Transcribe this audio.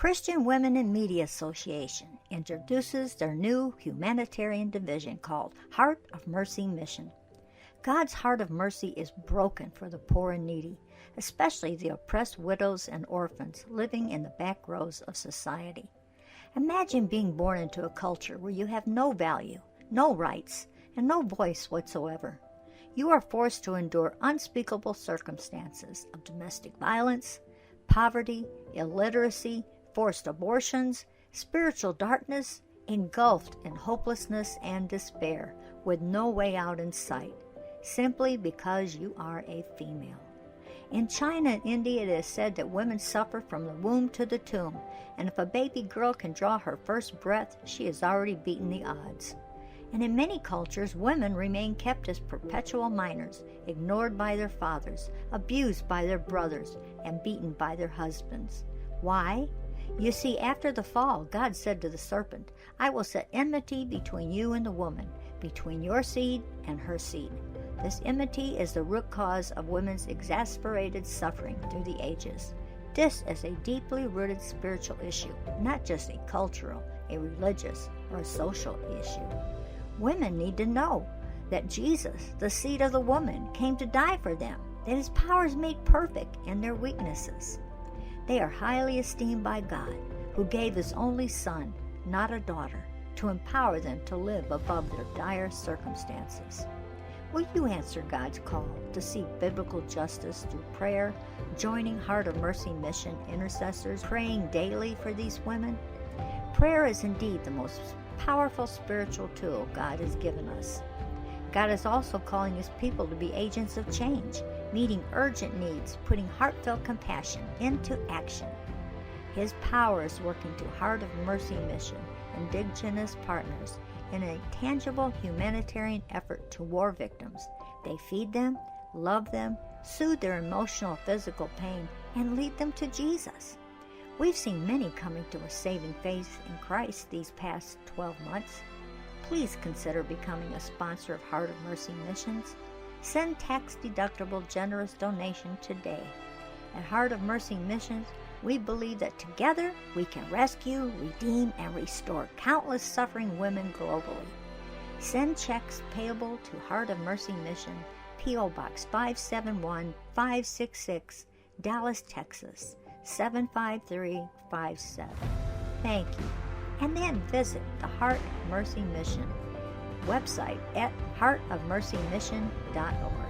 Christian Women in Media Association introduces their new humanitarian division called Heart of Mercy Mission. God's heart of mercy is broken for the poor and needy, especially the oppressed widows and orphans living in the back rows of society. Imagine being born into a culture where you have no value, no rights, and no voice whatsoever. You are forced to endure unspeakable circumstances of domestic violence, poverty, illiteracy, forced abortions, spiritual darkness, engulfed in hopelessness and despair, with no way out in sight, simply because you are a female. In China and India, it is said that women suffer from the womb to the tomb, and if a baby girl can draw her first breath, she has already beaten the odds. And in many cultures, women remain kept as perpetual minors, ignored by their fathers, abused by their brothers, and beaten by their husbands. Why? You see, after the fall, God said to the serpent, "I will set enmity between you and the woman, between your seed and her seed." This enmity is the root cause of women's exasperated suffering through the ages. This is a deeply rooted spiritual issue, not just a cultural, a religious, or a social issue. Women need to know that Jesus, the seed of the woman, came to die for them, that his power is made perfect in their weaknesses. They are highly esteemed by God, who gave his only son, not a daughter, to empower them to live above their dire circumstances. Will you answer God's call to seek biblical justice through prayer, joining Heart of Mercy Mission intercessors, praying daily for these women? Prayer is indeed the most powerful spiritual tool God has given us. God is also calling his people to be agents of change, meeting urgent needs, putting heartfelt compassion into action. His power is working through Heart of Mercy Mission, indigenous partners, in a tangible humanitarian effort to war victims. They feed them, love them, soothe their emotional, physical pain, and lead them to Jesus. We've seen many coming to a saving faith in Christ these past 12 months. Please consider becoming a sponsor of Heart of Mercy Missions. Send tax-deductible generous donation today. At Heart of Mercy Missions, we believe that together we can rescue, redeem, and restore countless suffering women globally. Send checks payable to Heart of Mercy Mission, P.O. Box 571-566, Dallas, Texas 75357. Thank you. And then visit the Heart of Mercy Mission website at heartofmercymission.org.